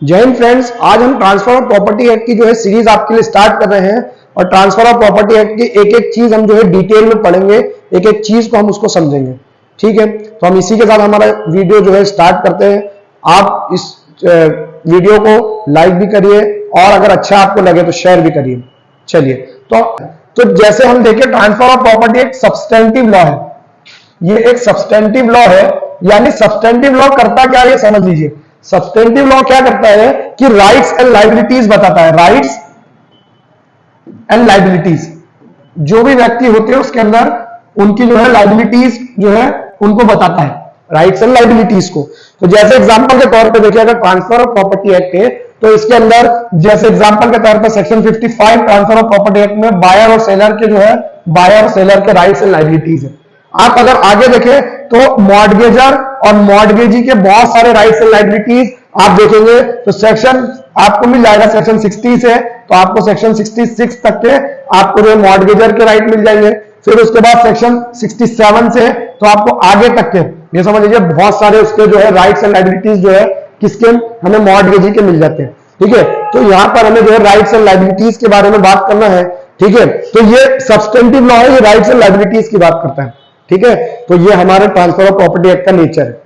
जय हिंद फ्रेंड्स, आज हम ट्रांसफर ऑफ प्रॉपर्टी एक्ट की जो है सीरीज आपके लिए स्टार्ट कर रहे हैं और ट्रांसफर ऑफ प्रॉपर्टी एक्ट की एक एक चीज हम जो है डिटेल में पढ़ेंगे, एक एक चीज को हम उसको समझेंगे। ठीक है, तो हम इसी के साथ हमारा वीडियो जो है स्टार्ट करते हैं। आप इस वीडियो को लाइक भी करिए और अगर अच्छा आपको लगे तो शेयर भी करिए। चलिए, तो जैसे हम देखें, ट्रांसफर ऑफ प्रॉपर्टी एक सब्सटेंटिव लॉ है। ये एक सब्सटेंटिव लॉ है, यानी सब्सटेंटिव लॉ करता क्या है ये समझ लीजिए। सब्सटेंटिव लॉ क्या करता है कि राइट्स एंड लायबिलिटीज बताता है। राइट्स एंड लायबिलिटीज, जो भी व्यक्ति होते हैं उसके अंदर उनकी जो है लायबिलिटीज जो है उनको बताता है, राइट्स एंड लायबिलिटीज को। तो जैसे एग्जांपल के तौर पे देखिए, अगर ट्रांसफर ऑफ प्रॉपर्टी एक्ट है तो इसके अंदर जैसे एग्जांपल के तौर पे section 55 transfer of property act में बायर और सेलर के जो है, बायर और सेलर के राइट्स एंड लायबिलिटीज है। आप अगर आगे देखें तो मॉर्टगेजर और मॉर्टगेजी के बहुत सारे राइट्स एंड लायबिलिटीज आप देखेंगे तो सेक्शन आपको मिल जाएगा सेक्शन 60 से, तो आपको सेक्शन 66 तक के आपको जो मॉर्टगेजर के राइट मिल जाएंगे। फिर उसके बाद सेक्शन 67 से तो आपको आगे तक के, ये समझ लीजिए बहुत सारे उसके जो है राइट्स एंड लायबिलिटीज जो है किसके, हमें मॉर्टगेजी के मिल जाते हैं। ठीक है, तो यहां पर हमें जो है राइट्स एंड लायबिलिटीज के बारे में बात करना है। ठीक है, तो ये सब्सटेंटिव लॉ है, ये राइट्स एंड लायबिलिटीज की बात करता है। ठीक है, तो ये हमारे ट्रांसफर ऑफ प्रॉपर्टी एक्ट का नेचर है।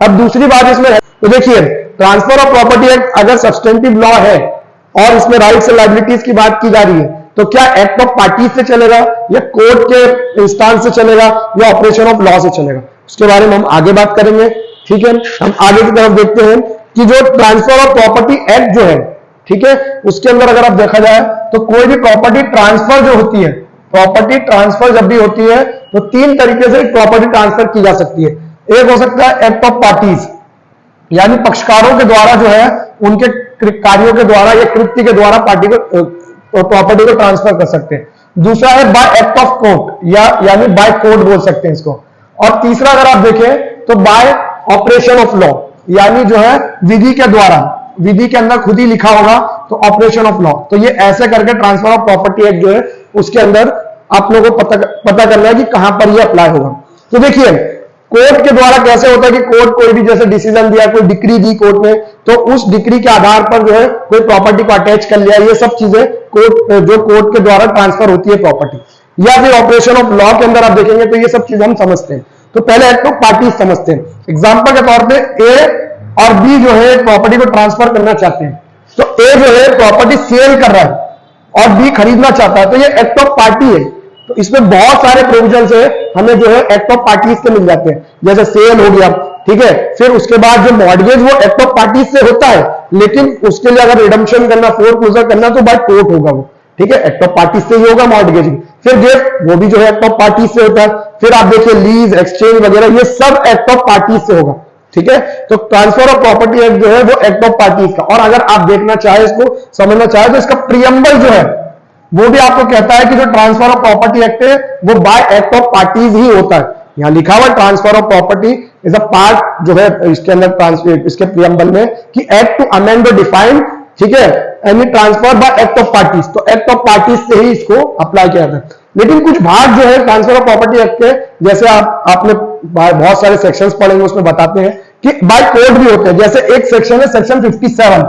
अब दूसरी बात इसमें है, तो देखिए ट्रांसफर ऑफ प्रॉपर्टी एक्ट अगर सब्सटेंटिव लॉ है और इसमें राइट्स एंड लायबिलिटीज की बात की जा रही है, तो क्या एक्ट ऑफ पार्टीज से चलेगा या कोर्ट के इंस्टांस से चलेगा या ऑपरेशन ऑफ लॉ से चलेगा, उसके बारे में हम आगे बात करेंगे। ठीक है, हम आगे की तरफ देखते हैं कि जो ट्रांसफर ऑफ प्रॉपर्टी एक्ट जो है, ठीक है, उसके अंदर अगर आप देखा जाए तो कोई भी प्रॉपर्टी ट्रांसफर जो होती है, प्रॉपर्टी ट्रांसफर जब भी होती है तो तीन तरीके से प्रॉपर्टी ट्रांसफर की जा सकती है। एक हो सकता है एक्ट ऑफ पार्टीज, यानी पक्षकारों के द्वारा जो है उनके कार्यों के द्वारा या कृत्य के द्वारा पार्टी को प्रॉपर्टी को ट्रांसफर कर सकते हैं। दूसरा है बाय एक्ट ऑफ कोर्ट, यानी बाय कोर्ट बोल सकते हैं इसको। और तीसरा अगर आप देखें तो बाय ऑपरेशन ऑफ लॉ, यानी जो है विधि के द्वारा, विधि के अंदर खुद ही लिखा होगा तो ऑपरेशन ऑफ लॉ। तो ये ऐसे करके ट्रांसफर ऑफ प्रॉपर्टी एक्ट जो है उसके अंदर आप लोगों को पता करना है कि कहां पर ये अप्लाई होगा। तो देखिए कोर्ट के द्वारा कैसे होता है कि कोर्ट कोई भी जैसे डिसीजन दिया, कोई डिक्री दी कोर्ट ने, तो उस डिक्री के आधार पर जो है कोई प्रॉपर्टी को अटैच कर लिया, ये सब चीजें कोर्ट के द्वारा ट्रांसफर होती है प्रॉपर्टी। या फिर ऑपरेशन ऑफ लॉ के अंदर आप देखेंगे तो ये सब चीजें हम समझते हैं। तो पहले एक्ट ऑफ पार्टीज समझते हैं। एग्जाम्पल के तौर पर ए और बी जो है प्रॉपर्टी को ट्रांसफर करना चाहते हैं, तो ए जो है प्रॉपर्टी सेल कर रहा है और बी खरीदना चाहता है, तो ये एक्ट ऑफ पार्टी है। तो इसमें बहुत सारे प्रोविजन है, हमें जो है एक्ट ऑफ पार्टीज के मिल जाते हैं, जैसे सेल हो गया। ठीक है, फिर उसके बाद जो मॉर्टगेज वो एक्ट ऑफ पार्टीज से होता है, लेकिन उसके लिए अगर रिडम्पशन करना, फोरक्लोजर करना तो बाय कोर्ट होगा वो। ठीक है, एक्ट ऑफ पार्टीज से ही होगा मॉर्टगेज। फिर गिफ्ट, वो भी जो है एक्ट ऑफ पार्टीज से होता है। फिर आप देखिए लीज, एक्सचेंज वगैरह, ये सब एक्ट ऑफ पार्टीज से होगा। ठीक है, तो ट्रांसफर ऑफ प्रॉपर्टी एक्ट जो है वो एक्ट ऑफ पार्टीज का। और अगर आप देखना चाहे, इसको समझना चाहे, तो इसका प्रीएम्बल जो है वो भी आपको कहता है कि जो ट्रांसफर ऑफ प्रॉपर्टी एक्ट है वो बाय एक्ट ऑफ पार्टीज ही होता है। यहां लिखा हुआ transfer of property is a part जो है इसके अंदर इसके प्रीएम्बल में कि एक्ट टू अमेंड और डिफाइन, ठीक है, any transfer by act of parties, तो एक्ट ऑफ पार्टीज से ही इसको अप्लाई किया जाता है। लेकिन कुछ भाग जो है ट्रांसफर ऑफ प्रॉपर्टी एक्ट के, जैसे आपने बहुत सारे सेक्शंस पढ़ेंगे, उसमें बताते हैं कि बाय कोर्ट भी होते हैं। जैसे एक सेक्शन है सेक्शन 57,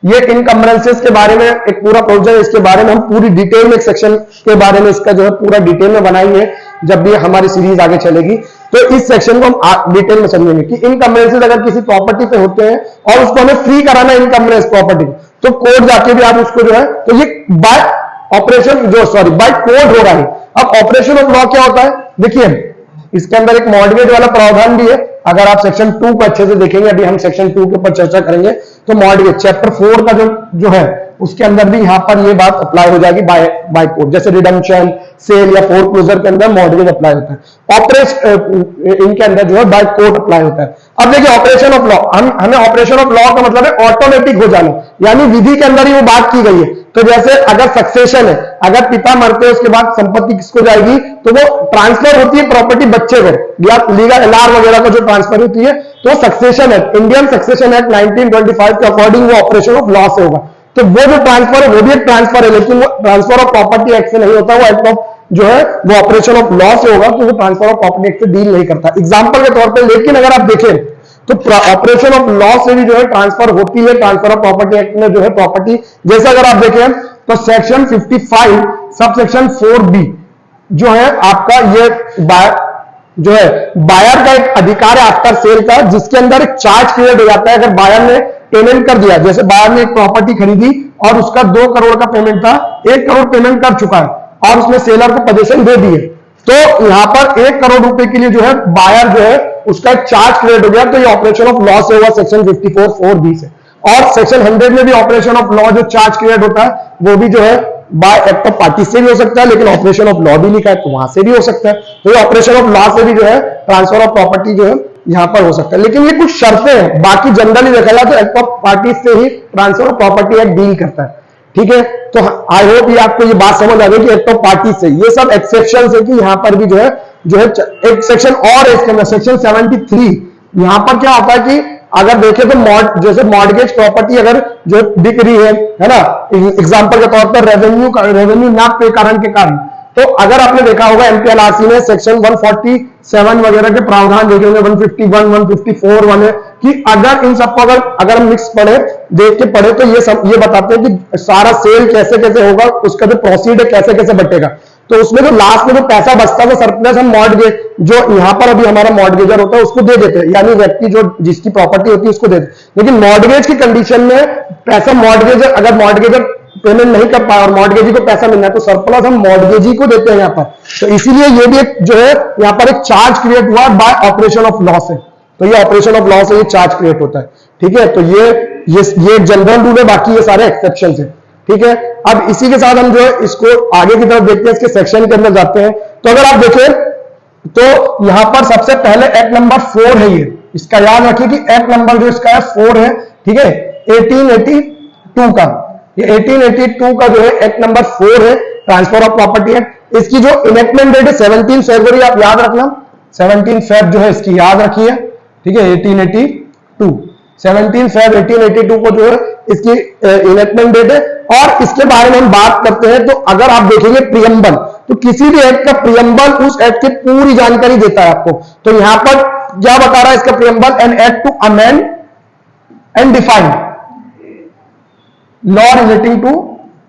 ये इनकम्बरेंसेस के बारे में एक पूरा प्रोविजन, इसके बारे में हम पूरी डिटेल में एक सेक्शन के बारे में इसका जो है पूरा डिटेल में बनाएंगे जब भी हमारी सीरीज आगे चलेगी। तो इस सेक्शन को हम डिटेल में समझेंगे कि इनकम्बरेंसेस अगर किसी प्रॉपर्टी पे होते हैं और उसको हमें फ्री कराना है इनकम्बरेंस प्रॉपर्टी, तो कोर्ट जाके भी आप उसको जो है, तो ये बाय ऑपरेशन बाय कोर्ट हो रहा है। अब ऑपरेशन ऑफ लॉ क्या होता है, देखिए इसके अंदर एक मॉर्टगेज वाला प्रावधान भी है। अगर आप सेक्शन 2 को अच्छे से देखेंगे, अभी हम सेक्शन 2 के ऊपर चर्चा करेंगे, तो मॉर्टगेज चैप्टर 4 का जो है उसके अंदर भी यहां पर ये बात अप्लाई हो जाएगी बाय कोर्ट। जैसे रिडम्पशन, सेल या फोरक्लोजर के अंदर मॉर्टगेज अप्लाई होता है। ऑपरेशन इनके अंदर जो है बाय कोर्ट अप्लाई होता है। अब देखिए ऑपरेशन ऑफ लॉ, हमें ऑपरेशन ऑफ लॉ का मतलब है ऑटोमेटिक हो जाना, यानी विधि के अंदर ही वो बात की गई है। तो जैसे अगर सक्सेशन है, अगर पिता मरते हैं उसके बाद संपत्ति किसको जाएगी, तो वो ट्रांसफर होती है प्रॉपर्टी बच्चे को, या लीगल एलआर वगैरह का जो ट्रांसफर होती है, तो succession act, Indian succession act 1925 के अकॉर्डिंग वो ऑपरेशन ऑफ लॉ से होगा। तो वो जो ट्रांसफर है वो भी एक ट्रांसफर है, लेकिन वो ट्रांसफर ऑफ प्रॉपर्टी एक्ट से नहीं होता, वो एक्ट ऑफ जो है वो ऑपरेशन ऑफ लॉ से होगा, तो वो ट्रांसफर ऑफ प्रॉपर्टी एक्ट से डील नहीं करता। एग्जांपल के तौर पे, लेकिन अगर आप देखें तो ऑपरेशन ऑफ लॉ से भी जो है ट्रांसफर होती है ट्रांसफर ऑफ प्रॉपर्टी एक्ट में जो है प्रॉपर्टी। जैसे अगर आप देखें तो सेक्शन 55 सब सेक्शन 4B जो है आपका ये जो है बायर का एक अधिकार है आफ्टर सेल का, जिसके अंदर एक चार्ज क्रिएट हो जाता है अगर बायर ने पेमेंट कर दिया। जैसे बायर ने एक प्रॉपर्टी खरीदी और उसका 2 करोड़ का पेमेंट था, 1 करोड़ पेमेंट कर चुका है और उसने सेलर को पोजीशन दे दी है, तो यहां पर 1 करोड़ रुपए के लिए जो है बायर जो है उसका एक चार्ज क्रिएट हो गया। तो ये ऑपरेशन ऑफ लॉ से हुआ सेक्शन 54(4)B से। और सेक्शन 100 में भी ऑपरेशन ऑफ लॉ जो चार्ज क्रिएट होता है वो भी जो है बाय एक्ट ऑफ पार्टी से भी हो सकता है, लेकिन ऑपरेशन ऑफ लॉ भी लिखा है तो वहां से भी हो सकता है। तो ये ऑपरेशन ऑफ लॉ से भी जो है ट्रांसफर ऑफ प्रॉपर्टी जो है यहां पर हो सकता है, लेकिन ये कुछ शर्तें हैं। बाकी जनरली देखा जाए तो एक्ट ऑफ पार्टी से ही transfer of property act deal करता है। ठीक है, तो आई होप ये आपको ये बात समझ आ गई कि एक्ट ऑफ पार्टी से ये सब एक्सेप्शन है कि यहां पर भी जो है एक सेक्शन और है इसके अंदर सेक्शन 73। यहां पर क्या होता है कि अगर देखें तो जैसे मॉर्गेज प्रॉपर्टी अगर जो बिक रही है ना, एग्जांपल के तौर पर रेवेन्यू ना पे कारण के कारण, तो अगर आपने देखा होगा एमपीएलआरसी में सेक्शन 147 वगैरह के प्रावधान देखे होंगे, 151, 154 वाले, कि अगर इन सबको अगर हम मिक्स पढ़े देख के पढ़े तो ये बताते हैं कि सारा सेल कैसे कैसे होगा, उसका जो प्रोसीड है कैसे कैसे बटेगा। तो उसमें जो लास्ट में जो पैसा बचता है सरप्लस हम मॉर्गेज जो यहां पर अभी हमारा मॉर्गेजर होता है उसको दे देते हैं, यानी व्यक्ति जो जिसकी प्रॉपर्टी होती है उसको दे देते। लेकिन मॉर्गेज की कंडीशन में पैसा मॉर्गेजर अगर मॉर्गेजर पेमेंट नहीं कर पाया और मॉर्गेजी को पैसा मिलना है तो सरप्लस हम मॉर्गेजी को देते हैं यहाँ पर। तो इसीलिए ये भी एक जो है यहाँ पर एक चार्ज क्रिएट हुआ बाय ऑपरेशन ऑफ लॉ से। तो ये ऑपरेशन ऑफ लॉ से ये चार्ज क्रिएट होता है। ठीक है, तो ये जनरल रूल है, बाकी ये सारे एक्सेप्शन है। ठीक है, अब इसी के साथ हम जो है इसको आगे की तरफ देखते हैं, इसके सेक्शन के अंदर जाते हैं। तो अगर आप देखें तो यहां पर सबसे पहले एक्ट नंबर 4 है, ये इसका याद रखिए कि एक्ट नंबर जो इसका है 4 है। ठीक है, 1882 का, ये 1882 का जो है एक्ट नंबर 4 है, ट्रांसफर ऑफ प्रॉपर्टी एक्ट। इसकी जो इनेक्टमेंट डेट है 17 फरवरी, आप याद रखना 17 फेब जो है इसकी याद रखिए। ठीक है, 1882 17 फेब 1882 को जो है इसकी इनेक्टमेंट डेट है। और इसके बारे में हम बात करते हैं तो अगर आप देखेंगे प्रियम्बल, तो किसी भी एक्ट का प्रियम्बल उस एक्ट की पूरी जानकारी देता है आपको। तो यहां पर क्या बता रहा है इसका preamble, an act to amend and define law relating to,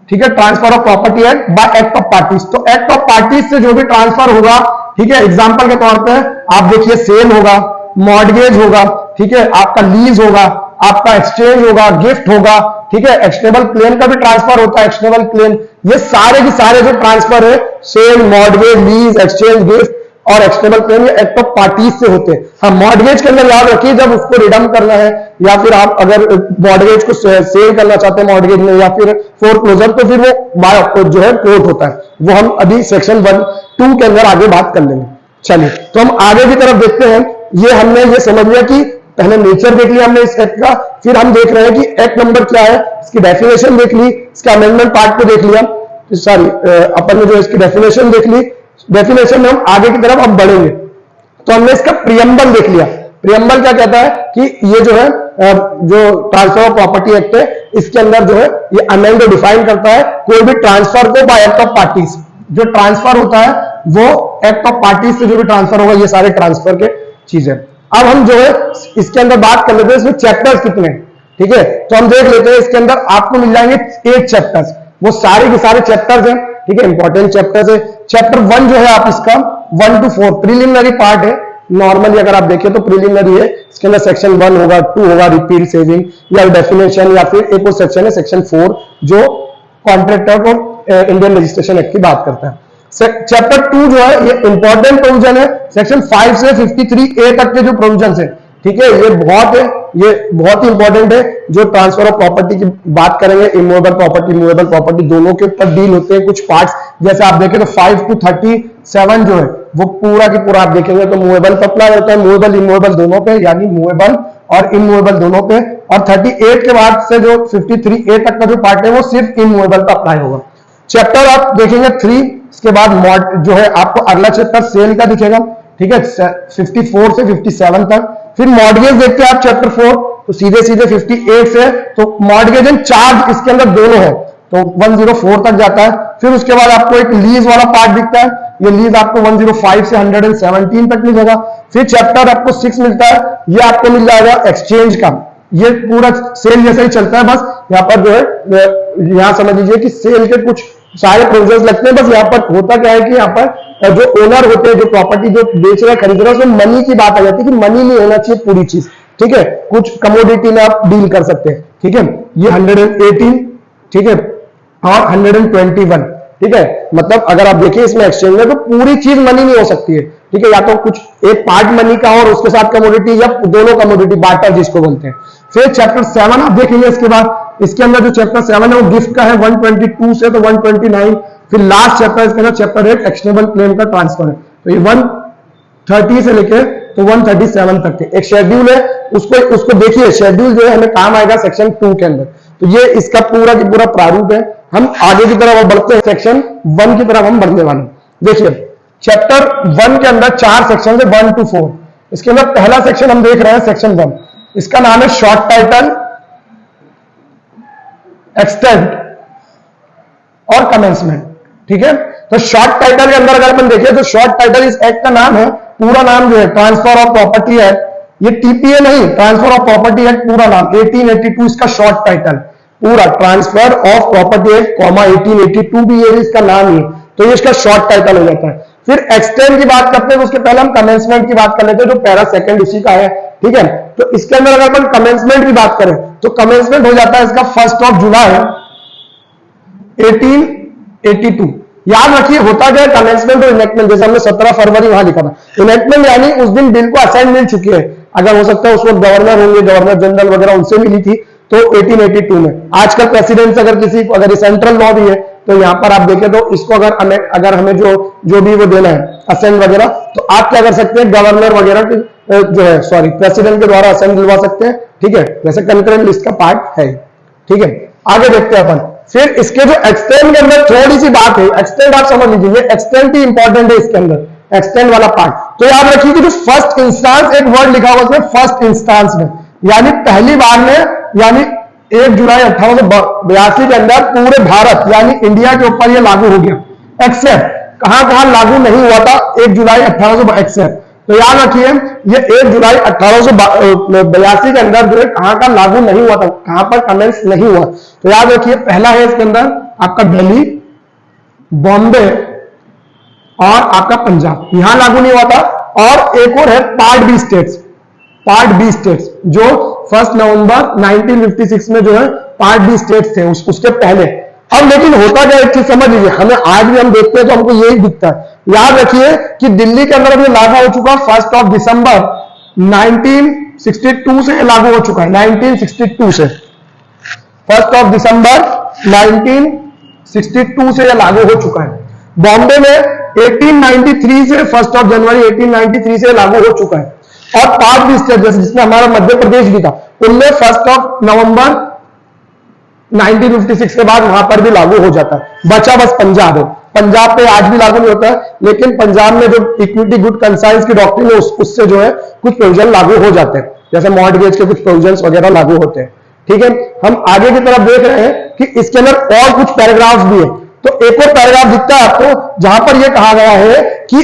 ठीक है, transfer of property act by act of parties. तो एक्ट ऑफ पार्टीज से जो भी ट्रांसफर होगा, ठीक है, एग्जांपल के तौर पे आप देखिए सेल होगा, मॉर्गेज होगा, ठीक है, आपका लीज होगा, आपका एक्सचेंज होगा, गिफ्ट होगा, ठीक है, एक्सटेबल क्लेम का भी ट्रांसफर होता है, एक्सटेबल क्लेम, ये सारे के सारे जो ट्रांसफर है sale, mortgage, lease, exchange, gift और एक्सटेबल क्लेम ये एक्ट ऑफ पार्टीज से होते हैं। हाँ, मॉर्गेज के अंदर याद रखिए जब उसको रिडम करना है या फिर आप अगर मॉर्गेज को सेल करना चाहते हैं मॉर्गेज में या फिर फोरक्लोजर, तो फिर वो जो है कोर्ट होता है, वो हम अभी सेक्शन 1-2 के अंदर आगे बात कर लेंगे। चलिए, तो हम आगे की तरफ देखते हैं। ये हमने ये समझ लिया कि पहले नेचर देख लिया हमने इस एक्ट का, फिर हम देख रहे हैं कि एक्ट नंबर क्या है, इसकी डेफिनेशन देख ली, इसका अमेंडमेंट पार्ट को देख लिया, सॉरी अपन ने जो इसकी डेफिनेशन देख ली, डेफिनेशन में हम आगे की तरफ अब बढ़ेंगे। तो हमने इसका प्रियम्बल देख लिया। प्रियम्बल क्या कहता है कि ये जो है जो ट्रांसफर ऑफ प्रॉपर्टी एक्ट है इसके अंदर जो है ये अमेंड डिफाइन करता है कोई भी ट्रांसफर को बाय एक्ट ऑफ पार्टीज। जो ट्रांसफर होता है वो एक्ट ऑफ पार्टीज से जो भी ट्रांसफर होगा, ये सारे ट्रांसफर के चीजें। अब हम जो है इसके अंदर बात कर लेते हैं इसमें चैप्टर्स कितने हैं। ठीक है, तो हम देख लेते हैं इसके अंदर आपको मिल जाएंगे 8 चैप्टर्स, वो सारे के सारे चैप्टर्स हैं। ठीक है, इंपॉर्टेंट चैप्टर्स है। चैप्टर 1 जो है आप इसका 1 to 4 प्रीलिमिनरी पार्ट है। नॉर्मली अगर आप देखें तो प्रीलिमिनरी है, इसके अंदर सेक्शन 1 होगा, 2 होगा रिपील सेविंग या डेफिनेशन, या फिर एक और सेक्शन है सेक्शन 4 जो कॉन्ट्रैक्टर और इंडियन रजिस्ट्रेशन एक्ट की बात करता है। चैप्टर 2 जो है ये इंपॉर्टेंट प्रोविजन है, सेक्शन 5 से 53A तक के जो प्रोविजन है, ठीक है, ये बहुत ही इंपॉर्टेंट है। जो ट्रांसफर ऑफ प्रॉपर्टी की बात करेंगे, इमूवेबल प्रॉपर्टी, मूवेबल प्रॉपर्टी दोनों के ऊपर डील होते हैं कुछ पार्ट्स। जैसे आप देखें तो 5 to 37 जो है वो पूरा की पूरा आप देखेंगे तो मूवेबल पर अप्लाई होता है, मूवेबल इमूवेबल दोनों पे, यानी मूवेबल और इमूवेबल दोनों पे। और 38 के बाद से जो 53A तक का जो पार्ट है वो सिर्फ इमूवेबल पर अप्लाई होगा। चैप्टर आप देखेंगे 3, इसके बाद जो है आपको अगला चैप्टर सेल का दिखेगा। ठीक है, 54 से 57 तक। फिर मॉर्गेज देखते हैं आप चैप्टर 4, तो सीधे 58 से तो मॉर्गेज एंड चार्ज इसके अंदर दोनों है, तो 104 तक जाता है। फिर उसके बाद आपको एक लीज वाला पार्ट दिखता है, ये लीज आपको 105 से 117 तक मिलेगा। फिर चैप्टर आपको 6 मिलता है, ये आपको मिल जाएगा एक्सचेंज का। ये पूरा सेल जैसा ही चलता है, बस यहाँ पर जो है यहाँ समझ लीजिए कि सेल के कुछ सारे प्रोसेस लगते हैं। बस यहाँ पर होता क्या है कि यहाँ पर जो ओनर होते हैं, जो प्रॉपर्टी जो बेच रहे खरीद रहे, उसमें मनी की बात आ जाती है कि मनी नहीं होना चाहिए पूरी चीज, ठीक है। कुछ कमोडिटी में आप डील कर सकते हैं, ठीक है। ये 118, ठीक है, और 121, ठीक है। मतलब अगर आप देखिए इसमें एक्सचेंज में तो पूरी चीज मनी नहीं हो सकती है, ठीक है। या तो कुछ एक पार्ट मनी का और उसके साथ कमोडिटी, या दोनों कमोडिटी, बार्टर जिसको बोलते हैं। फिर चैप्टर 7 आप देखेंगे, इसके बाद इसके अंदर जो चैप्टर 7 है वो गिफ्ट का है 122 से तो 129। फिर लास्ट चैप्टर इसके अंदर चैप्टर 8 एक्शनेबल क्लेम का ट्रांसफर है। तो ये 130 से लेके तो 137 तक के एक शेड्यूल है, उसको देखिए। शेड्यूल जो है हमें काम आएगा सेक्शन 2 के अंदर। तो ये इसका पूरा की पूरा प्रारूप है। हम आगे की तरफ बढ़ते हैं, सेक्शन 1 की तरफ हम बढ़ने वाले हैं। देखिए चैप्टर 1 के अंदर 4 सेक्शन है, 1 to 4। इसके अंदर पहला सेक्शन हम देख रहे हैं सेक्शन 1, इसका नाम है शॉर्ट टाइटल, एक्सटेंट और कमेंसमेंट, ठीक है। तो शॉर्ट टाइटल के अंदर अगर अपन देखें तो शॉर्ट टाइटल इस एक्ट का नाम है, पूरा नाम जो है ट्रांसफर ऑफ प्रॉपर्टी एक्ट, ये टीपीए नहीं, ट्रांसफर ऑफ प्रॉपर्टी एक्ट पूरा नाम 1882 इसका शॉर्ट टाइटल, पूरा ट्रांसफर ऑफ प्रॉपर्टी एक्ट 1882 भी ये इसका नाम ही, तो ये इसका शॉर्ट टाइटल हो जाता है। फिर एक्सटेंड की बात करते हैं तो उसके पहले हम कमेंसमेंट की बात कर लेते हैं, जो पैरा सेकंड उसी का है, ठीक है। तो इसके अंदर अगर अपन कमेंसमेंट की बात करें तो कमेंसमेंट हो जाता है इसका 1 जुलाई 1882। याद रखिए होता क्या है कमेंसमेंट और इनेक्टमेंट, जैसे हमने 17 फरवरी वहां लिखा था। इनेक्टमेंट यानी उस दिन बिल को असाइन मिल चुकी है, अगर हो सकता है उस वक्त गवर्नर होंगे, गवर्नर जनरल वगैरह उनसे मिली थी, तो 1882 में। आजकल प्रेसिडेंट अगर किसी को, अगर सेंट्रल लॉ भी है तो यहाँ पर आप देखें तो इसको अगर हमें जो भी वो देना है असेंट वगैरह, तो आप क्या कर सकते हैं, गवर्नर वगैरह के जो है सॉरी प्रेसिडेंट के द्वारा असेंट दिलवा सकते हैं, ठीक है। वैसे कंकरेंट लिस्ट का पार्ट है, ठीक है। आगे देखते हैं अपन। फिर इसके जो एक्सटेंड के अंदर थोड़ी सी बात है, एक्सटेंड आप समझ लीजिए, एक्सटेंड ही इंपॉर्टेंट है इसके अंदर, एक्सटेंड वाला पार्ट। तो याद रखिए कि जो फर्स्ट इंस्टांस, एक वर्ड लिखा हुआ उसमें फर्स्ट इंस्टांस में, यानी पहली बार में, यानी 1 जुलाई 1882 के अंदर पूरे भारत यानी इंडिया के ऊपर ये लागू हो गया। एक्सेप्ट कहां लागू नहीं हुआ था 1 जुलाई 1882 एक्सेप्ट। तो याद रखिए ये 1 जुलाई 1882 के अंदर जो है कहां लागू नहीं हुआ था, कहां पर कमेंस नहीं हुआ। तो याद रखिए पहला है इसके अंदर आपका दिल्ली, बॉम्बे और आपका पंजाब, यहां लागू नहीं हुआ था। और एक और है part B states, part B states जो 1 नवंबर 1956 में जो है पार्ट बी स्टेट्स थे, उसके पहले। अब लेकिन होता क्या एक चीज समझ लीजिए, हमें आज भी हम देखते हैं तो हमको यही दिखता है। याद रखिए कि दिल्ली के अंदर अभी लागू हो चुका 1 दिसंबर 1962 से लागू हो चुका है, 1962 से 1 दिसंबर 1962 से यह लागू हो चुका है। बॉम्बे में 1893 से 1 जनवरी 1893 से लागू हो चुका है। और पार्ट भी स्टेट जैसे जिसमें हमारा मध्य प्रदेश भी था, उनमें 1 नवंबर 1956 के बाद वहां पर भी लागू हो जाता है। बचा बस पंजाब है, पंजाब पे आज भी लागू नहीं होता है, लेकिन पंजाब में जो इक्विटी गुड कंसाइंस की डॉक्ट्रिन है उससे जो है कुछ प्रोविजन लागू हो जाते हैं, जैसे मॉर्टगेज के कुछ प्रोविजन वगैरह लागू होते हैं, ठीक है। हम आगे की तरफ देख रहे हैं कि इसके अंदर और कुछ पैराग्राफ भी है। तो एक और पैराग्राफ दिखता है आपको जहां पर यह कहा गया है कि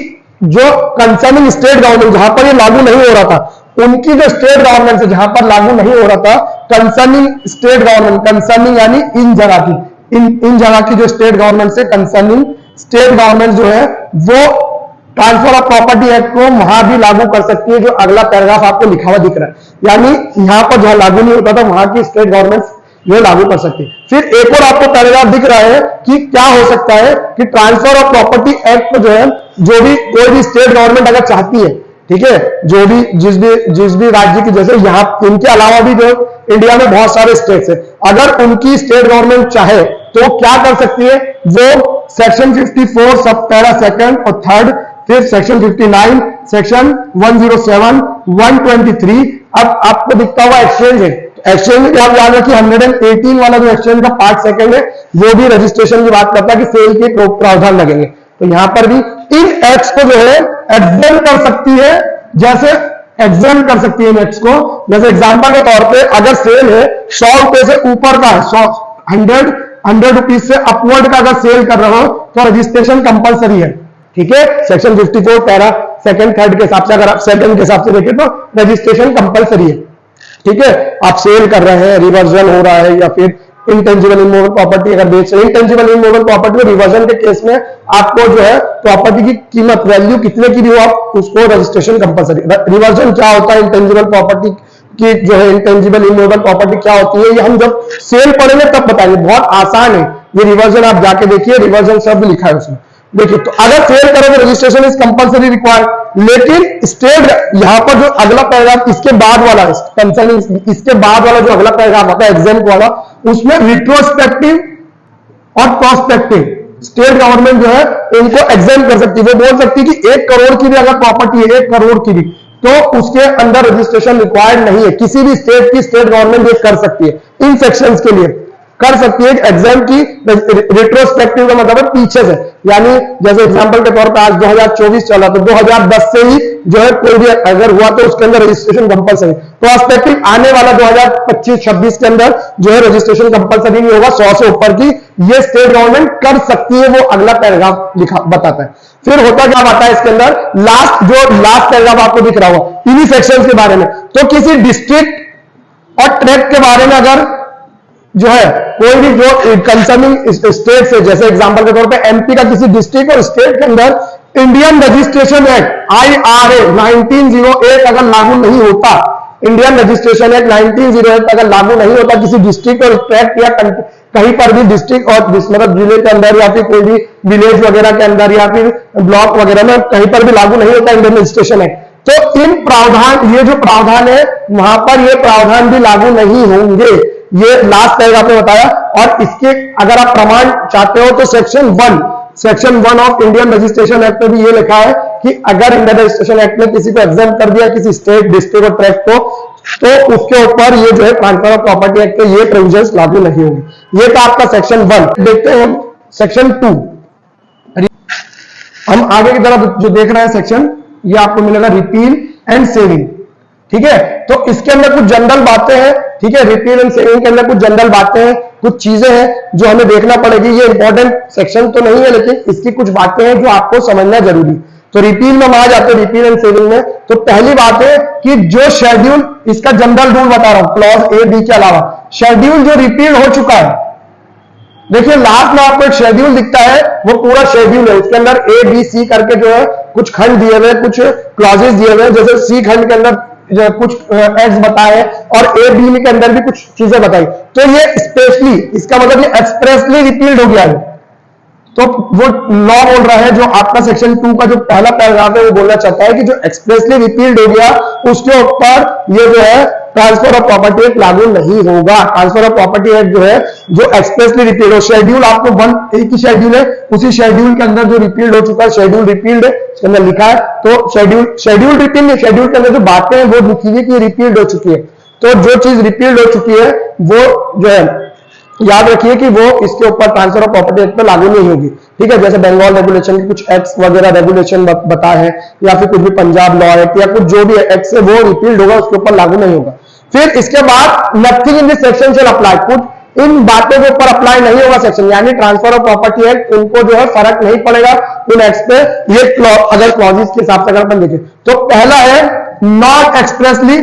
जो कंसर्निंग स्टेट गवर्नमेंट, जहां पर ये लागू नहीं हो रहा था, उनकी जो स्टेट गवर्नमेंट से जहां पर लागू नहीं हो रहा था, कंसर्निंग स्टेट गवर्नमेंट, कंसर्निंग यानी इन जगह की, इन जगह की जो स्टेट गवर्नमेंट से कंसर्निंग स्टेट गवर्नमेंट जो है वो ट्रांसफर ऑफ प्रॉपर्टी एक्ट को वहां भी लागू कर सकती है, जो अगला पैराग्राफ आपको लिखा हुआ दिख रहा है। यानी यहां पर जहां लागू नहीं होता था वहां की स्टेट गवर्नमेंट ये लागू कर सकती है। फिर एक और आपको पैराग्राफ दिख रहा है कि क्या हो सकता है कि ट्रांसफर ऑफ प्रॉपर्टी एक्ट को जो है, जो भी कोई भी स्टेट गवर्नमेंट अगर चाहती है, ठीक है, जो भी जिस भी राज्य की, जैसे यहाँ इनके अलावा भी जो इंडिया में बहुत सारे स्टेट्स है, अगर उनकी स्टेट गवर्नमेंट चाहे तो क्या कर सकती है, वो सेक्शन 54 सब पैरा सेकंड और थर्ड, फिर सेक्शन 59, सेक्शन 107, 123। अब आपको दिखता हुआ एक्सचेंज है, एक्सचेंज में आप याद रखिए 118 वाला जो एक्सचेंज का पार्ट सेकंड है वो भी रजिस्ट्रेशन की बात करता है कि सेल के प्रावधान लगेंगे। तो यहां पर भी इन एक्ट्स को जो है एग्जेम्प्ट कर सकती है, जैसे एग्जेम्प्ट कर सकती है इन एक्ट्स को। जैसे एग्जांपल के तौर पे अगर सेल है 100 रुपए से ऊपर का, 100 रुपीज से अपवर्ड का अगर सेल कर रहे हो तो रजिस्ट्रेशन कंपलसरी है, ठीक है, सेक्शन 54 पैरा सेकंड थर्ड के हिसाब से, अगर आप सेकंड के हिसाब से देखें तो रजिस्ट्रेशन कंपलसरी है। ठीक है, आप सेल कर रहे हैं, रिवर्जन हो रहा है, या फिर इंटेंजिबल इमूवेबल प्रॉपर्टी अगर बेच रहे हैं, इंटेंजिबल इमूवेबल प्रॉपर्टी में रिवर्जन के केस में आपको जो है प्रॉपर्टी की कीमत वैल्यू कितने की भी हो, आप उसको रजिस्ट्रेशन कंपलसरी। रिवर्जन क्या होता है, इंटेंजिबल प्रॉपर्टी की जो है, इंटेंजिबल इमूवेबल प्रॉपर्टी क्या होती है, ये हम जब सेल पढ़ेंगे तब बताएंगे, बहुत आसान है ये। रिवर्जन आप जाके देखिए, रिवर्जन शब्द लिखा है उसमें, देखिए। तो अगर सेल करोगे रजिस्ट्रेशन इज कंपलसरी रिक्वायर्ड, लेकिन स्टेट यहां पर जो अगला पैराग्राफ इसके बाद वाला कंसर्निंग, इसके बाद वाला जो अगला पैराग्राफ आता है एग्जाम्पल वाला, उसमें रिट्रोस्पेक्टिव और प्रोस्पेक्टिव स्टेट गवर्नमेंट जो है इनको एग्जाम कर सकती है। वो बोल सकती है कि 1 करोड़ की भी अगर प्रॉपर्टी है, 1 करोड़ की भी, तो उसके अंदर रजिस्ट्रेशन रिक्वायर्ड नहीं है। किसी भी स्टेट की स्टेट गवर्नमेंट ये कर सकती है, इन सेक्शंस के लिए कर सकती है एग्जाम की। रिट्रोस्पेक्टिव का मतलब है पीछे से, यानी जैसे एग्जांपल के तौर पर आज 2024 चला, तो 2010 से ही जो है कोई भी अगर हुआ तो उसके अंदर रजिस्ट्रेशन कंपलसरी। प्रोस्पेक्टिव आने वाला 2025-26 के अंदर जो है रजिस्ट्रेशन कंपलसरी नहीं होगा, 100 से ऊपर की ये स्टेट गवर्नमेंट कर सकती है। वो अगला पैराग्राफ लिखा बताता है। फिर होता क्या आता है इसके अंदर, लास्ट पैराग्राफ आपको दिख रहा होगा इन्हीं सेक्शंस के बारे में। तो किसी डिस्ट्रिक्ट और ट्रैक्ट के बारे में अगर जो है कोई भी जो कंसर्निंग स्टेट से, जैसे एग्जांपल के तौर पे एमपी का किसी डिस्ट्रिक्ट और स्टेट के अंदर इंडियन रजिस्ट्रेशन एक्ट IRA 1908 अगर लागू नहीं होता, इंडियन रजिस्ट्रेशन एक्ट 1908 अगर लागू नहीं होता किसी डिस्ट्रिक्ट और ट्रैक्ट या कहीं पर भी डिस्ट्रिक्ट और मतलब जिले के अंदर, या फिर कोई भी विलेज वगैरह के अंदर, या फिर ब्लॉक वगैरह में कहीं पर भी लागू नहीं होता इंडियन रजिस्ट्रेशन एक्ट, तो इन प्रावधान, ये जो प्रावधान है वहां पर ये प्रावधान भी लागू नहीं होंगे। ये लास्ट पैराग्राफ में बताया। और इसके अगर आप प्रमाण चाहते हो तो section 1 of Indian registration act में भी ये लिखा है कि अगर इंडियन रजिस्ट्रेशन एक्ट में किसी को एग्जाम कर दिया किसी स्टेट, डिस्ट्रिक्ट और ट्रैक्ट को, तो उसके ऊपर ये जो है ट्रांसफर ऑफ प्रॉपर्टी एक्ट के ये प्रोविजंस लागू नहीं होंगे। ये था आपका सेक्शन 1। देखते हैं हम सेक्शन 2। हम आगे की तरफ जो देख रहे हैं सेक्शन, ये आपको मिलेगा रिपील एंड सेविंग। ठीक है, तो इसके अंदर कुछ जनरल बातें हैं। ठीक है, रिपील एंड सेविंग के अंदर कुछ जनरल बातें हैं, कुछ चीजें हैं जो हमें देखना पड़ेगी। ये इंपॉर्टेंट सेक्शन तो नहीं है, लेकिन इसकी कुछ बातें हैं जो आपको समझना जरूरी। तो रिपील में हम आ जाते हैं, रिपील एंड सेविंग में। तो पहली बात है कि जो शेड्यूल, इसका जनरल रूल बता रहा हूं, क्लॉज A, B के अलावा शेड्यूल जो रिपील हो चुका है, देखिए लास्ट में आपको एक शेड्यूल दिखता है, वो पूरा शेड्यूल है। उसके अंदर A, B, C करके जो है कुछ खंड दिए हुए, कुछ क्लॉजेस दिए हुए, जैसे C खंड के अंदर कुछ एक्स बताए और A, B के अंदर भी कुछ चीजें बताई। तो ये स्पेशली, इसका मतलब ये एक्सप्रेसली रिपील्ड हो गया है। तो वो लॉ बोल रहा है, जो आपका सेक्शन 2 का जो पहला पैराग्राफ है वो बोलना चाहता है कि जो एक्सप्रेसली रिपील्ड हो गया उसके ऊपर ये जो है ट्रांसफर ऑफ प्रॉपर्टी एक्ट लागू नहीं होगा। ट्रांसफर ऑफ प्रॉपर्टी एक्ट जो है जो एक्सप्रेसली रिपील्ड हो, शेड्यूल आपको 1 एक ही शेड्यूल है, उसी शेड्यूल के अंदर जो रिपील्ड हो चुका है, शेड्यूल रिपील्ड है इसके अंदर लिखा है। तो शेड्यूल रिपील्ड, शेड्यूल के अंदर जो बातें हैं वो लिखी है कि रिपील्ड हो चुकी है। तो जो चीज रिपील्ड हो चुकी है वो जो है याद रखिए कि वो इसके ऊपर ट्रांसफर ऑफ प्रॉपर्टी एक्ट पे लागू नहीं होगी। ठीक है, जैसे बंगाल रेगुलेशन के कुछ एक्ट्स वगैरह रेगुलेशन बताए हैं, या फिर कुछ भी पंजाब लॉ एक्ट या कुछ जो भी एक्ट है वो रिपील्ड होगा, उसके ऊपर लागू नहीं होगा। फिर इसके बाद nothing in this section shall apply, कुछ इन बातों के ऊपर अप्लाई नहीं होगा सेक्शन, यानी ट्रांसफर ऑफ प्रॉपर्टी एक्ट उनको जो है फर्क नहीं पड़ेगा उन एक्ट्स पे। ये अगर क्लॉजेस के हिसाब से अगर अपन देखें तो पहला है नॉट एक्सप्रेसली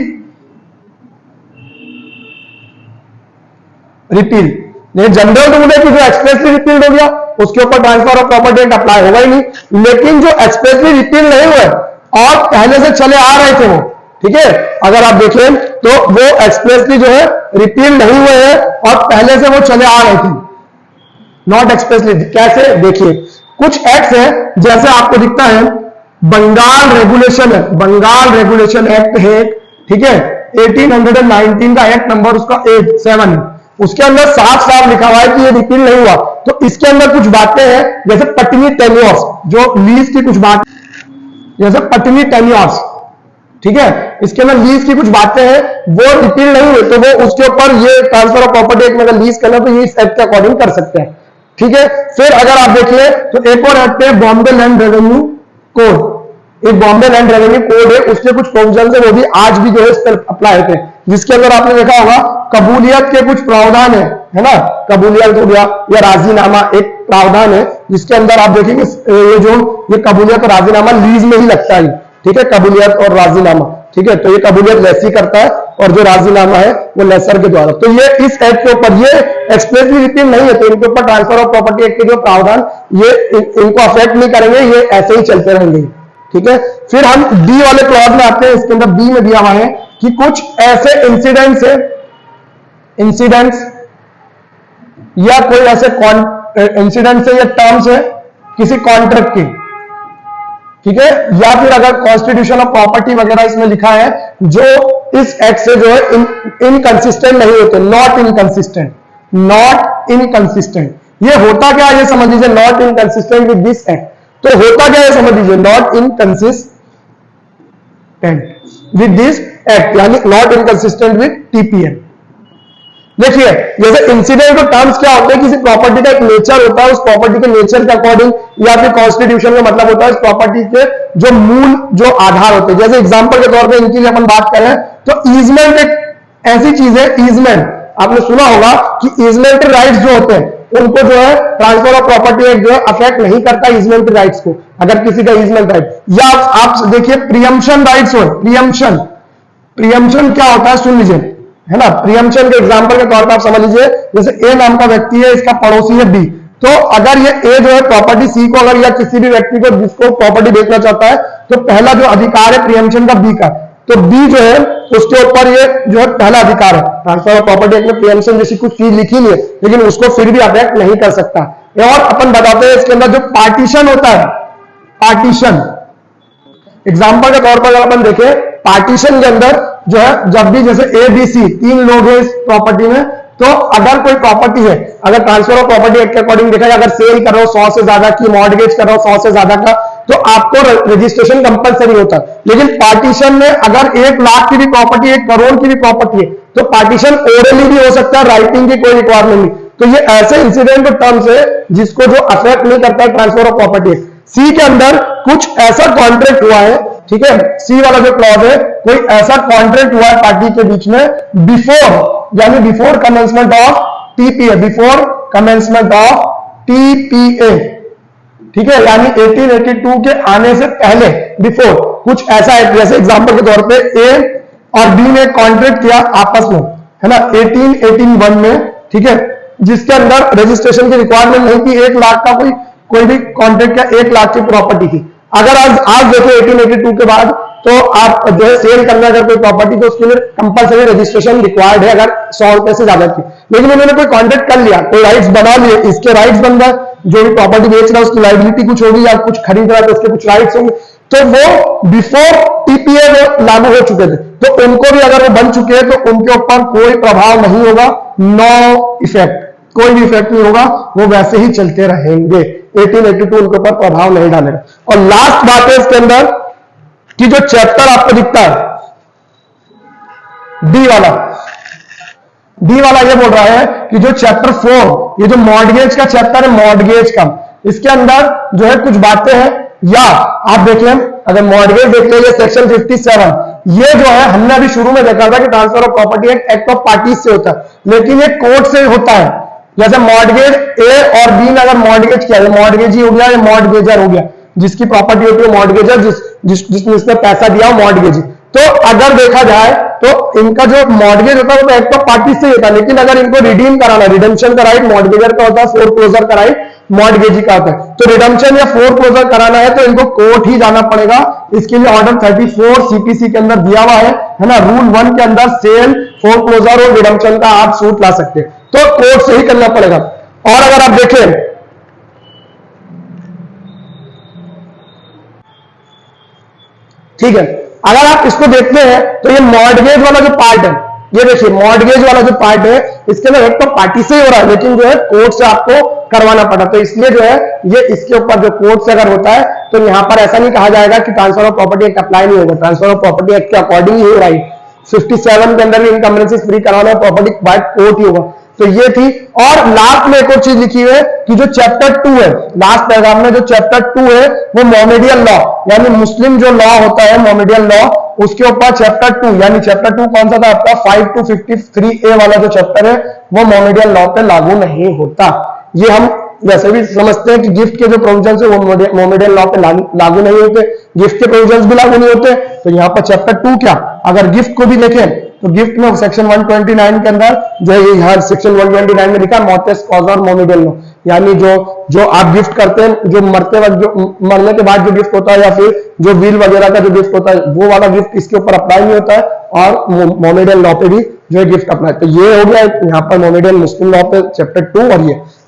रिपील। ये जनरल रूल है कि जो एक्सप्रेसली रिपील्ड हो गया उसके ऊपर transfer of property act apply होगा ही नहीं। लेकिन जो एक्सप्रेसली रिपील नहीं हुए और पहले से चले आ रहे थे वो, ठीक है, अगर आप देखें तो वो एक्सप्रेसली जो है रिपील नहीं हुए हैं और पहले से वो चले आ रहे थे, नॉट एक्सप्रेसली। कैसे, देखिए कुछ एक्ट्स हैं, जैसे आपको दिखता है Bengal regulation act, Bengal regulation act है, ठीक है, 1819 का एक्ट नंबर उसका 7 उसके अंदर साफ लिखा हुआ है कि ये रिपील नहीं हुआ। तो इसके अंदर कुछ बातें हैं, जैसे पटनी टेन्योर्स, जो लीज की कुछ बात, जैसे पटनी टेन्योर्स, ठीक है, इसके अंदर लीज की कुछ बातें हैं वो रिपील नहीं हुई, तो वो उसके ऊपर ये ट्रांसफर ऑफ प्रॉपर्टी एक्ट में अगर लीज करना तो ये इस एक्ट के अकॉर्डिंग कर सकते हैं। ठीक है, फिर अगर आप देखिए तो एक और एक्ट है बॉम्बे लैंड रेवेन्यू कोड, एक बॉम्बे लैंड रेवेन्यू कोड है, उसके कुछ प्रोविजन है वो भी आज भी जो है इस पर अप्लाई होते हैं। जिसके अंदर आपने देखा होगा कबूलियत के कुछ प्रावधान है ना, कबूलियत हो गया या राजीनामा एक प्रावधान है जिसके अंदर आप देखेंगे ये कबूलियत और राजीनामा लीज में ही लगता है, ठीक है, कबूलियत और राजीनामा, ठीक है। तो ये कबूलियत लेसी करता है और जो राजीनामा है वो लेसर के द्वारा। तो ये इस एक्ट के ऊपर ये एक्सप्रेसली रिपील नहीं है, तो इनके ऊपर ट्रांसफर ऑफ प्रॉपर्टी एक्ट के जो प्रावधान ये इनको अफेक्ट नहीं करेंगे, ये ऐसे ही चलते रहेंगे, ठीक है। फिर हम डी वाले क्लॉज में आते हैं। इसके अंदर बी में दिया हुआ है कि कुछ ऐसे इंसिडेंट्स है, इंसिडेंट्स या कोई ऐसे इंसिडेंट्स है या टर्म्स है किसी कॉन्ट्रैक्ट की, ठीक है, या फिर अगर कॉन्स्टिट्यूशन ऑफ प्रॉपर्टी वगैरह इसमें लिखा है जो इस एक्ट से जो है इनकंसिस्टेंट नहीं होते, नॉट इनकंसिस्टेंट, नॉट इनकंसिस्टेंट। ये होता क्या है ये समझ लीजिए, not inconsistent with this act. तो होता क्या है समझ लीजिए, not inconsistent with this act, यानी नॉट इनकंसिस्टेंट विद टीपीए। देखिए जैसे इंसिडेंट और टर्म्स क्या होते हैं, किसी प्रॉपर्टी का एक नेचर होता है, उस प्रॉपर्टी के नेचर के अकॉर्डिंग या फिर कॉन्स्टिट्यूशन का मतलब होता है उस प्रॉपर्टी के जो मूल जो आधार होते हैं। जैसे एग्जांपल के तौर पे इनकी लिए अपन बात करें तो ईजमेंट एक ऐसी चीज है, ईजमेंट आपने सुना होगा कि ईजमेंट राइट्स जो होते हैं उनको जो है ट्रांसफर ऑफ प्रॉपर्टी एक्ट जो है अफेक्ट नहीं करता ईजमेंट राइट्स को, अगर किसी का ईजमेंट राइट। या आप देखिए प्रियम्पशन राइट्स हो, प्रियम्पशन, प्रियम्पशन क्या होता है सुन लीजिए, है ना। प्रियम्पशन के एग्जांपल के तौर पर आप समझ लीजिए जैसे ए नाम का व्यक्ति है, इसका पड़ोसी है बी, तो अगर ये ए जो है प्रॉपर्टी सी को अगर या किसी भी व्यक्ति को जिसको प्रॉपर्टी बेचना चाहता है तो पहला जो अधिकार है प्रियम्पशन का बी का, तो बी जो है उसके ऊपर ये जो है पहला अधिकार है। ट्रांसफर ऑफ प्रॉपर्टी एक्ट में प्रियम्पशन जैसी कुछ चीज लिखी नहीं है लेकिन उसको फिर भी अफेक्ट नहीं कर सकता। और अपन बताते हैं इसके अंदर जो पार्टीशन होता है, पार्टीशन एग्जांपल के तौर पर अपन देखें, पार्टीशन के अंदर जो है जब भी जैसे ए बी सी तीन लोग हैं इस प्रॉपर्टी में, तो अगर कोई प्रॉपर्टी है, अगर ट्रांसफर ऑफ प्रॉपर्टी एक्ट के अकॉर्डिंग देखा जाए, अगर सेल कर रहे हो 100 से ज्यादा की, मॉर्गेज कर रहे हो 100 से ज्यादा का, तो आपको रजिस्ट्रेशन कंपलसरी होता है। लेकिन पार्टीशन में अगर 1 लाख की भी प्रॉपर्टी, 1 करोड़ की भी प्रॉपर्टी है तो पार्टीशन ओरली भी हो सकता है, राइटिंग की कोई रिक्वायरमेंट नहीं। तो ये ऐसे इंसिडेंट टर्म्स है जिसको जो अफेक्ट नहीं करता है ट्रांसफर ऑफ प्रॉपर्टी एक्ट। सी के अंदर कुछ ऐसा कॉन्ट्रैक्ट हुआ है, ठीक है, सी वाला जो क्लॉज है, कोई ऐसा कॉन्ट्रैक्ट हुआ है पार्टी के बीच में बिफोर, यानी before commencement of TPA, before commencement of TPA, ठीक है, यानी 1882 के आने से पहले, बिफोर कुछ ऐसा है। जैसे एग्जांपल के तौर पे ए और बी ने कॉन्ट्रैक्ट किया आपस में, है ना, 1881 में, ठीक है, जिसके अंदर रजिस्ट्रेशन की रिक्वायरमेंट नहीं थी, 1 लाख का कोई भी कॉन्ट्रैक्ट किया, 1 लाख की प्रॉपर्टी थी। अगर आज देखो 1882 के बाद तो आप जो है सेल करना अगर कोई प्रॉपर्टी तो उसके लिए कंपलसरी रजिस्ट्रेशन रिक्वायर्ड है अगर 100 रुपए से ज्यादा की। लेकिन उन्होंने कोई कॉन्ट्रैक्ट कर लिया, कोई राइट्स बना लिए, इसके राइट्स बन गए, जो भी प्रॉपर्टी बेच रहा है उसकी लायबिलिटी कुछ होगी, या कुछ खरीद रहा है तो उसके कुछ राइट्स होंगे, तो वो बिफोर टीपीए वो लागू हो चुके थे, तो उनको भी अगर वो बन चुके हैं तो उनके ऊपर कोई प्रभाव नहीं होगा, नो इफेक्ट, कोई भी इफेक्ट नहीं होगा, वो वैसे ही चलते रहेंगे। 1882 उनके ऊपर प्रभाव नहीं डालेगा। और लास्ट बात है इसके अंदर कि जो चैप्टर आपको दिखता है डी वाला ये बोल रहा है कि जो चैप्टर 4, ये जो मॉर्गेज का चैप्टर है, मॉर्गेज का, इसके अंदर जो है कुछ बातें हैं, या आप देख लें, अगर मॉर्गेज देख लेंगे सेक्शन 57, ये जो है हमने अभी शुरू में देखा था कि transfer of property act of parties से होता है, लेकिन ये कोर्ट से होता है। जैसे मॉर्गेज ए और बी ने अगर मॉर्गेज किया, मॉर्गेज ही हो गया, या मॉर्गेजर हो गया, जिसकी प्रॉपर्टी होती है मॉर्गेजर, जिसने इसमें पैसा दिया हो मॉर्गेज। तो अगर देखा जाए तो इनका जो मॉर्गेज होता है वो एक्ट ऑफ पार्टीज से होता है, लेकिन अगर इनको रिडीम कराना, रिडेम्पशन का राइट मॉर्गेजर का होता है, फोरक्लोजर का राइट मॉर्गेजी का होता है। तो रिडेम्पशन या फोरक्लोजर कराना है तो इनको कोर्ट ही जाना पड़ेगा। इसके लिए ऑर्डर 34 सीपीसी के अंदर दिया हुआ है ना, रूल 1 के अंदर सेल, फोरक्लोजर और रिडेम्पशन का आप सूट ला सकते हैं, तो कोर्ट से ही करना पड़ेगा। और अगर आप देखें ठीक है, अगर आप इसको देखते हैं तो ये मॉर्गेज वाला जो पार्ट है, ये देखिए मॉर्गेज वाला जो पार्ट है इसके अंदर एक तो पार्टी से हो रहा है, लेकिन जो है कोर्ट से आपको करवाना पड़ा, तो इसलिए जो है ये इसके ऊपर जो कोर्ट से अगर होता है तो यहां पर ऐसा नहीं कहा जाएगा कि transfer of property act apply नहीं होगा, ट्रांसफर ऑफ प्रॉपर्टी एक्ट के अकॉर्डिंग ही हो रहा है। 57 के अंदर भी इनकम्बेंसीज फ्री कराना है, प्रॉपर्टी बाय कोर्ट ही होगा। तो ये थी। और लास्ट में एक और चीज लिखी हुई है कि जो चैप्टर 2 है, लास्ट पैराग्राफ में जो चैप्टर 2 है वो मोमेडियन लॉ, यानी मुस्लिम जो लॉ होता है मोमेडियन लॉ, उसके ऊपर चैप्टर 2 यानी चैप्टर 2 कौन सा था आपका 5 to 53A वाला जो चैप्टर है वो मोमेडियन लॉ पे लागू नहीं होता। ये हम वैसे भी समझते हैं कि गिफ्ट के जो प्रोविजन है वो मोमेडियन लॉ पे लागू नहीं होते, गिफ्ट के प्रोविजन भी लागू नहीं होते। तो यहाँ पर चैप्टर 2 क्या, अगर गिफ्ट को भी देखें तो गिफ्ट में सेक्शन 129 के अंदर जो है यहाँ सेक्शन 129 में लिखा मोर्टेस कॉज और मोमेडियन लॉ, यानी जो आप गिफ्ट करते हैं, जो मरते वक्त जो मरने के बाद जो गिफ्ट होता है या फिर जो व्हील वगैरह का जो गिफ्ट होता है वो वाला गिफ्ट इसके ऊपर अप्लाई नहीं होता है और मोमेडियन लॉ पे भी जो है गिफ्ट अप्लाई। तो ये हो गया यहाँ पर मोमेडियन मुस्लिम लॉ पे चैप्टर 2 और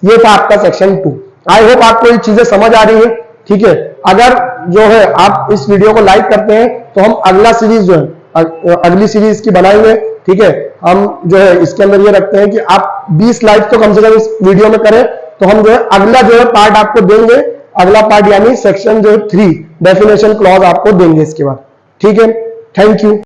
ये था आपका सेक्शन 2। आई होप आपको ये चीजें समझ आ रही है, ठीक है। अगर जो है आप इस वीडियो को लाइक करते हैं तो हम अगला सीरीज जो है अगली सीरीज की बनाएंगे, ठीक है। हम जो है इसके अंदर ये रखते हैं कि आप 20 लाइक तो कम से कम इस वीडियो में करें तो हम जो है अगला जो है पार्ट आपको देंगे, अगला पार्ट यानी सेक्शन जो है 3 डेफिनेशन क्लॉज आपको देंगे इसके बाद, ठीक है। Thank you.